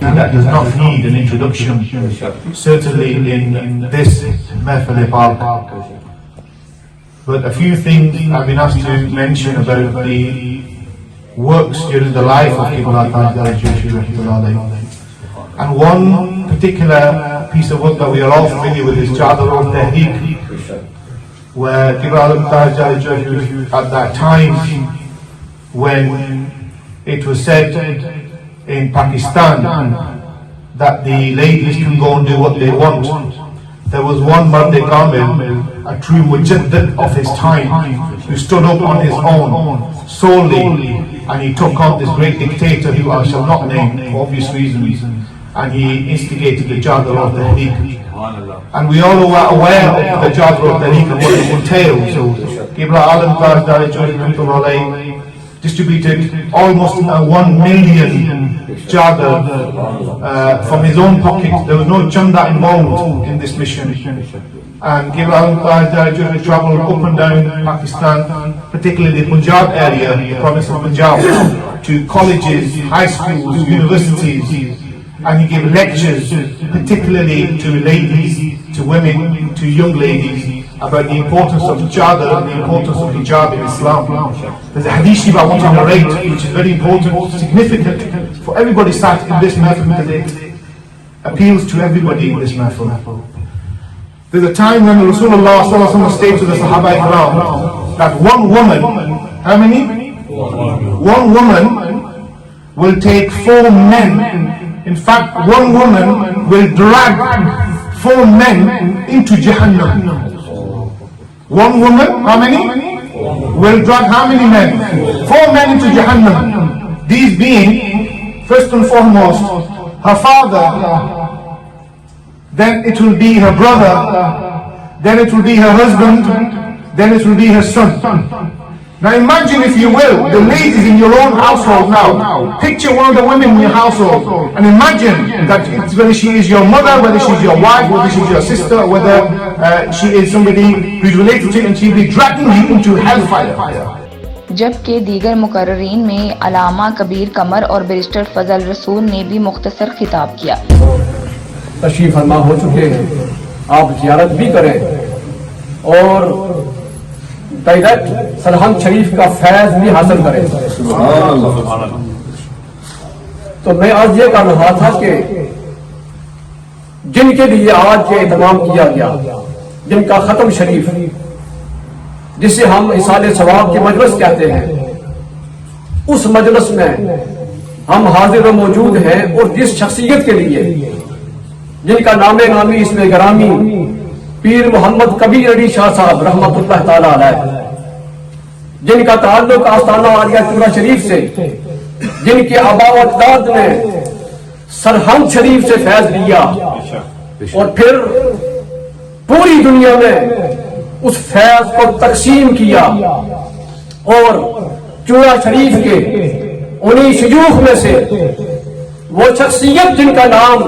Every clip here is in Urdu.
That does not need an introduction, certainly in this Mehfil Park. But a few things I've been asked to mention about the works during the life of Qibla Tajdar Joshi Rahmatullah. And one particular piece of work that we are all familiar with is Chadar al-Tahriq, where Qibla Tajdar Joshi at that time when it was said in Pakistan that the ladies can go and do what they want. There was one Marde Kamil, a true mujaddid of his time, who stood up on his own solely, and he took on this great dictator who I shall not name for obvious reasons, and he instigated the Jadr of the Tahriq. And we all are aware of the Jadr of the Tahriq and what it entails. So Qibla Alam Tajdar Joshi distributed almost 1 million Jadr from his own pocket. There was no chanda involved in this mission. And Qibla Alam Tajdar travelled up and down Pakistan, particularly the Punjab area, the province of Punjab, to colleges, high schools, universities, and he gave lectures, particularly to ladies, to women, to young ladies, about the importance of Jadr and the importance of hijab in Islam. There's a hadith I want to narrate, which is very important, significant for everybody sat in this mehfil today. Appeals to everybody in this mehfil. There's a time when Rasulullah sallallahu alaihi wasallam stated to the Sahaba Ikram that one woman, how many? One woman will take 4 men. In fact, one woman will drag 4 men into Jahannam. One woman, how many? Will drag how many men? 4 men into Jahannam. These being, first and foremost, her father, then it will be her brother, then it will be her husband, then it will be her son. Now imagine, if you will, the ladies in your own household now. Picture one of the women in your household and imagine that whether she is your mother, whether she's your wife, whether she's your sister, whether she is somebody who's related to you, and she'll be dragging you into hellfire. جبکہ دیگر مقررین میں علامہ کبیر قمر اور بیرسٹر فضل رسول نے بھی مختصر خطاب کیا۔ تشریف فرما ہو چکے ہیں، آپ زیارت بھی کریں اور ڈائریکٹ سرہنگ شریف کا فیض بھی حاصل کریں۔ تو میں آج یہ کہہ رہا تھا کہ جن کے لیے آج یہ اہتمام کیا گیا، جن کا ختم شریف جسے ہم اصالِ ثواب کی مجلس کہتے ہیں، اس مجلس میں ہم حاضر و موجود ہیں، اور جس شخصیت کے لیے جن کا نام نامی اس میں گرامی پیر محمد کبیر علی شاہ صاحب رحمت اللہ تعالی علیہ، جن کا تعلق آستانہ عالیہ چورا شریف سے، جن کے آباء و اجداد نے سرہنگ شریف سے فیض لیا اور پھر پوری دنیا میں اس فیض کو تقسیم کیا، اور چورا شریف کے انہی شیوخ میں سے وہ شخصیت جن کا نام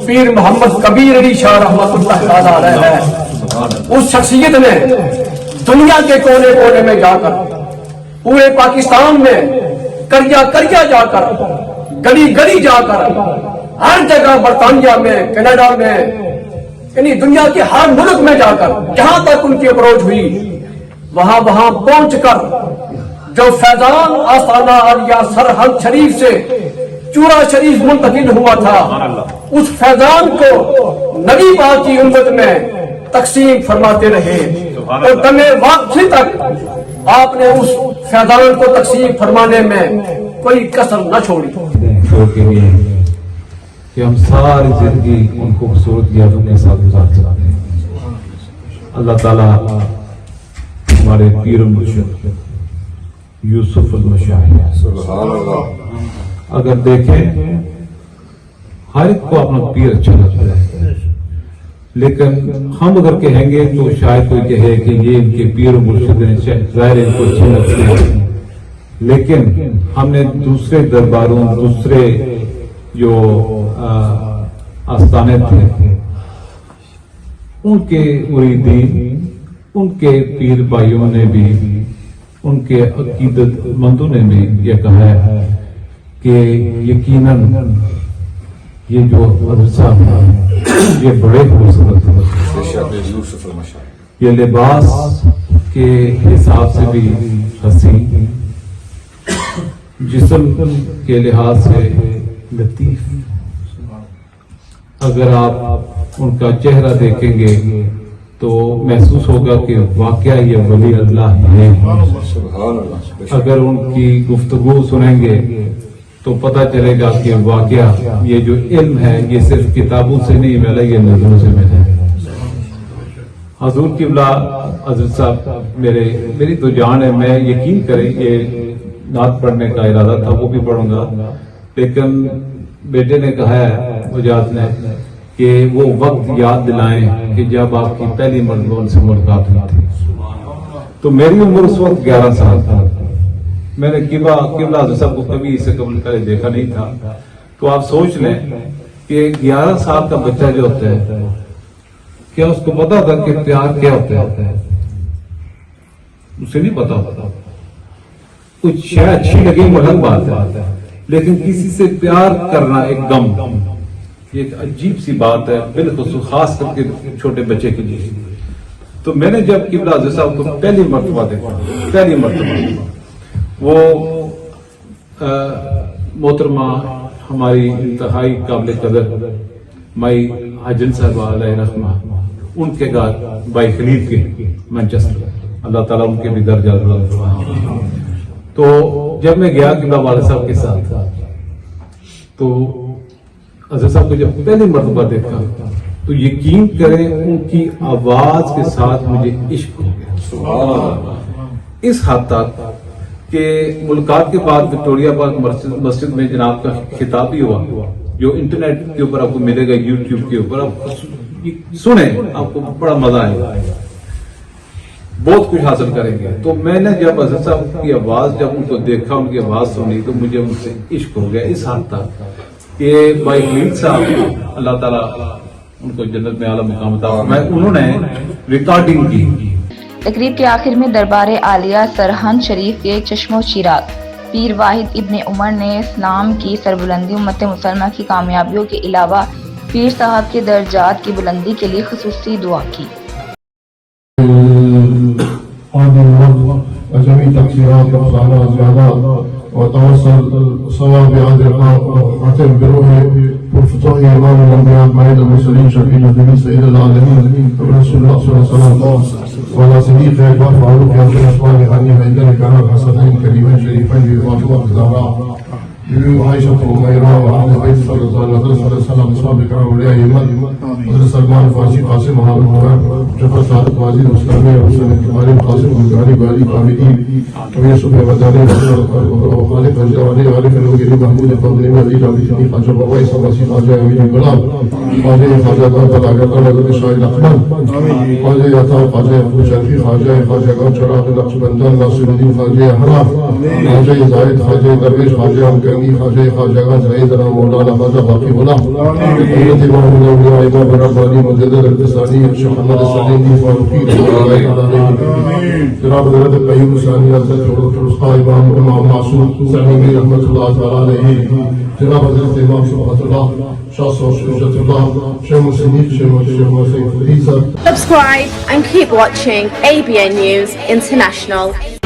پیر محمد کبیر علی شاہ رحمت اللہ تعالی علیہ ہے، اس شخصیت نے دنیا کے کونے کونے میں جا کر، پورے پاکستان میں کریا کریا جا کر، گلی گلی جا کر، ہر جگہ برطانیہ میں، کینیڈا میں، یعنی دنیا کے ہر ملک میں جا کر جہاں تک ان کی اپروچ ہوئی، وہاں پہنچ کر جو فیضان آستانہ عالیہ سرہنگ شریف سے چورا شریف منتقل ہوا تھا، اس فیضان کو نبی پاک کی امت میں تقسیم فرماتے رہے، اور دم واقعی تک آپ نے اس فیضان کو تقسیم فرمانے میں کوئی کسر نہ چھوڑی۔ کہ ہم ساری زندگی ان خوبصورت یادوں کے ساتھ گزار سکتے ہیں۔ اللہ تعالیٰ ہمارے پیر مرشد یوسف المشاہی اگر دیکھیں، ہر ایک کو اپنا پیر اچھا لگتا ہے، لیکن ہم اگر کہیں گے تو شاید کوئی کہے کہ یہ ان کے پیر و مرشد ہیں، ظاہر ان کو اچھے لگتے ہیں، لیکن ہم نے دوسرے درباروں، دوسرے جو آستانے تھے، ان کے مریدین، ان کے پیر بھائیوں نے بھی، ان کے عقیدت مندوں نے بھی یہ کہا ہے کہ یقیناً یہ جو حضرت صاحب ہیں یہ بڑے خوبصورت ہیں، یہ لباس کے حساب سے بھی حسین، جسم کے لحاظ سے لطیف، اگر آپ ان کا چہرہ دیکھیں گے تو محسوس ہوگا کہ واقعہ یہ ولی اللہ ہے۔ اگر ان کی گفتگو سنیں گے تو پتہ چلے گا کہ واقعہ یہ جو علم ہے یہ صرف کتابوں سے نہیں ملا، یہ نظروں سے ملا ہے۔ حضور قبلہ حضرت صاحب میری تو جان ہے، میں یقین کریں یہ نعت پڑھنے کا ارادہ تھا، وہ بھی پڑھوں گا، لیکن بیٹے نے کہا ہے مجاز نے کہ وہ وقت یاد دلائیں کہ جب آپ کی پہلی مرتبہ ان سے ملاقات ہوئی تھی۔ تو میری عمر اس وقت 11 سال تھا، میں نے قبلہ حضرت صاحب کو کبھی اس سے قبل پہلے دیکھا نہیں تھا۔ تو آپ سوچ لیں کہ 11 سال کا بچہ جو ہوتا ہے، کیا اس کو پتا تھا کہ پیار کیا ہوتا ہے؟ اسے نہیں پتا ہوتا، کچھ شاید اچھی لگی وہ الگ بات ہے، لیکن کسی سے پیار کرنا ایک غم، یہ ایک عجیب سی بات ہے، بالخصوص خاص کر کے چھوٹے بچے کے لیے۔ تو میں نے جب قبلہ حضرت صاحب کو پہلی مرتبہ دیکھا، پہلی مرتبہ، وہ محترمہ ہماری انتہائی قابل قدر مائی حجن صاحبہ علیہ رحمہ، ان کے گھر بائی خلیل کے مینچسٹر، اللہ تعالیٰ ان کے بھی درجات بلند فرمائے۔ تو جب میں گیا قبلہ والد صاحب کے ساتھ، تو حضرت صاحب کو جب پہلی مرتبہ دیکھا تو یقین کریں ان کی آواز کے ساتھ مجھے عشق ہو گیا، اس حد تک کہ ملاقات کے بعد وکٹوریہ پارک مسجد میں جناب کا خطاب بھی ہوا، جو انٹرنیٹ کے اوپر آپ کو ملے گا، یوٹیوب کے اوپر آپ سنیں، آپ کو بڑا مزہ آئے گا، بہت کچھ حاصل کریں گے۔ تو میں نے جب حضرت صاحب کی آواز، جب ان کو دیکھا، ان کی آواز سنی، تو مجھے ان سے عشق ہو گیا اس حد تک کہ بھائی خلیل صاحب، اللہ تعالیٰ ان کو جنت میں اعلیٰ مقام عطا فرمائے، انہوں نے ریکارڈنگ کی تقریب کے آخر میں دربار عالیہ سرہند شریف کے چشم و چراغ پیر واحد ابن عمر نے اسلام کی سربلندی امت مسلمہ کی کامیابیوں کے علاوہ پیر صاحب کے درجات کی بلندی کے لیے خصوصی دعا کی. جميع تقصيرات وخطانا زيادات وتوصل صواب عتم بروحه وفتوح إمام الأنبياء معيد المرسلين شفيع النبي سيد العالمين رسول الله صلى الله عليه وسلم وعلى صديقه أكبر فاروق يا شيخ أسواني عني عندنا كلام حسنين كريمين شريفين بفاطمة الزهراء عائشة وأميرة وأهل بيت صلى الله عليه وسلم أصحاب الكرام أولياء الإيمان حضرت سلمان الفارسي قاسم محمد جعفر صادق غازي الإسلامي حسن الكمالي قاسم الغالي غالي قامدين ويوسف المداني وخالد الجواني غالي الوغيري محمود الفضلي وليد عبد الحميد خواجة بويس الرسي خواجة أمين الغلام خواجة خواجة طلع حضرت الشاهد أحمد خواجة عطاء خواجة أبو شرفي خواجة غام شراف النقشبندان ناصر الدين خواجة حراف خواجة زاهد خواجة درويش خواجة أمكاني خواجة غام سعيد مولانا خواجة باقي غلام حضرت إمام الأولياء إمام الرباني مجدد الفساني الشيخ محمد السليمي فاروقي جناب حضرت قیوم الثانی حضرت الوسطی امام معصوم سعیدی رحمۃ اللہ تعالی علیہ جناب حضرت امام شفاعت اللہ شاہ شجاعت اللہ شیخ مسلم شیخ Subscribe and keep watching ABN News International.